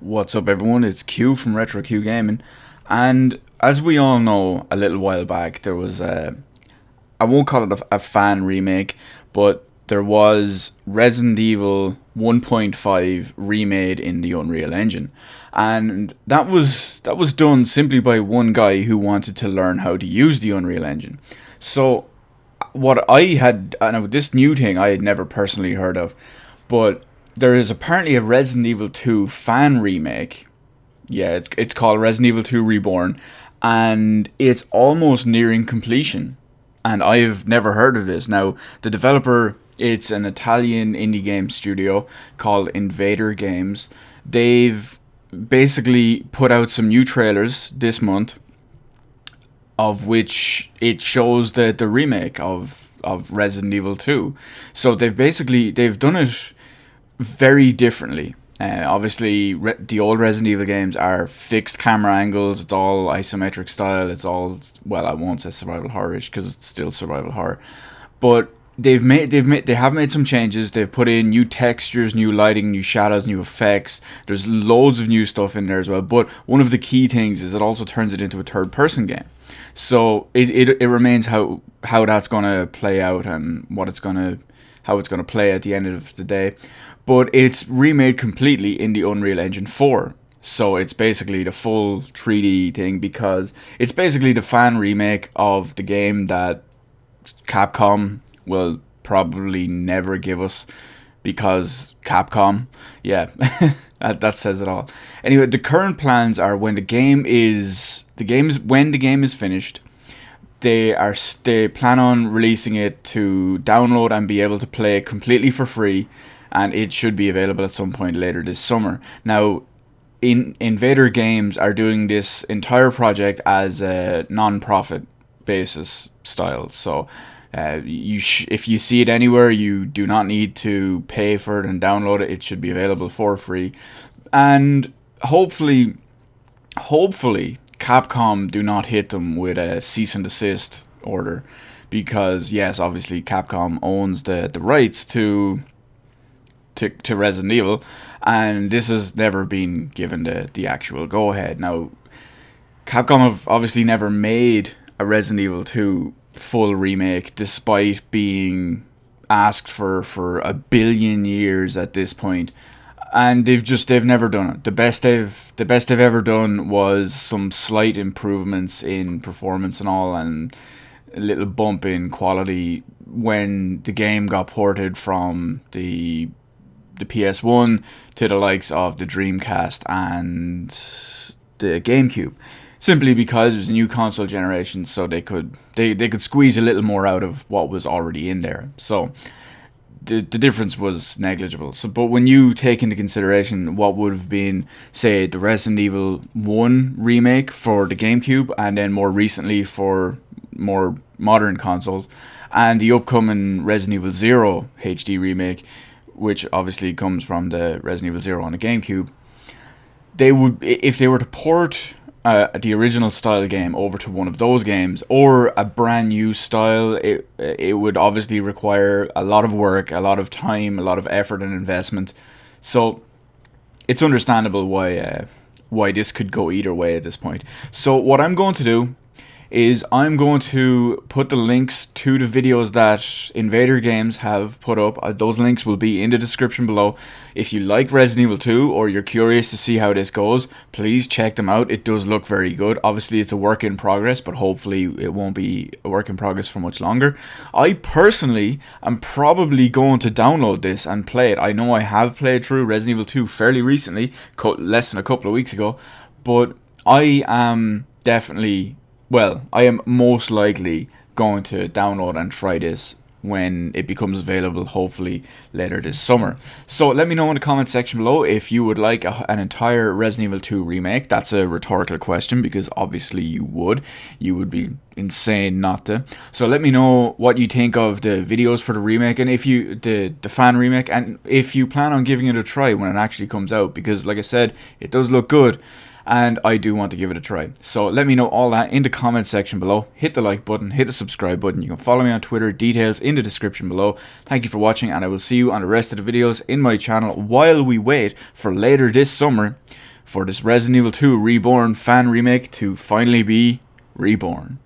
What's up, everyone? It's Q from Retro Q Gaming, and as we all know, a little while back there was I won't call it a fan remake, but there was Resident Evil 1.5 remade in the Unreal Engine, and that was done simply by one guy who wanted to learn how to use the Unreal Engine. So what I had, and this new thing I had never personally heard of, but there is apparently a Resident Evil 2 fan remake. Yeah, it's called Resident Evil 2 Reborn, and it's almost nearing completion. And I've never heard of this. Now, the developer, it's an Italian indie game studio called Invader Games. They've basically put out some new trailers this month, of which it shows the remake of Resident Evil 2. So they've done it very differently. Obviously, the old Resident Evil games are fixed camera angles. It's all isometric style. It's all, well, I won't say survival horror-ish because it's still survival horror, but they have made some changes. They've put in new textures, new lighting, new shadows, new effects. There's loads of new stuff in there as well. But one of the key things is it also turns it into a third-person game. So it remains how that's gonna play out and how it's gonna play at the end of the day. But it's remade completely in the Unreal Engine 4. So it's basically the full 3D thing, because it's basically the fan remake of the game that Capcom will probably never give us, because Capcom, yeah, that says it all. Anyway, the current plans are when the game is finished, they plan on releasing it to download and be able to play it completely for free, and it should be available at some point later this summer. Now, Invader Games are doing this entire project as a non-profit basis style. So, if you see it anywhere, you do not need to pay for it and download it. It should be available for free, and hopefully, Capcom do not hit them with a cease and desist order, because yes, obviously Capcom owns the rights to Resident Evil, and this has never been given the actual go ahead. Now, Capcom have obviously never made a Resident Evil 2 full remake, despite being asked for a billion years at this point, and they've never done it. The best they've ever done was some slight improvements in performance and all, and a little bump in quality when the game got ported from the PS1 to the likes of the Dreamcast and the GameCube, simply because it was a new console generation, so they could squeeze a little more out of what was already in there. So the difference was negligible. So, but when you take into consideration what would have been, say, the Resident Evil 1 remake for the GameCube, and then more recently for more modern consoles, and the upcoming Resident Evil 0 HD remake, which obviously comes from the Resident Evil 0 on the GameCube, they would, if they were to port the original style game over to one of those games, or a brand new style, it would obviously require a lot of work, a lot of time, a lot of effort and investment. So it's understandable why this could go either way at this point. So what I'm going to do is I'm going to put the links to the videos that Invader Games have put up. Those links will be in the description below. If you like Resident Evil 2, or you're curious to see how this goes, please check them out. It does look very good. Obviously, it's a work in progress, but hopefully it won't be a work in progress for much longer. I personally am probably going to download this and play it. I know I have played through Resident Evil 2 fairly recently, less than a couple of weeks ago, but I am definitely... Well, I am most likely going to download and try this when it becomes available, hopefully later this summer. So let me know in the comment section below if you would like an entire Resident Evil 2 remake. That's a rhetorical question, because obviously you would. You would be insane not to. So let me know what you think of the videos for the remake, and if you the fan remake, and if you plan on giving it a try when it actually comes out, because like I said, it does look good, and I do want to give it a try. So let me know all that in the comment section below. Hit the like button, hit the subscribe button. You can follow me on Twitter, details in the description below. Thank you for watching, and I will see you on the rest of the videos in my channel while we wait for later this summer for this Resident Evil 2 Reborn fan remake to finally be reborn.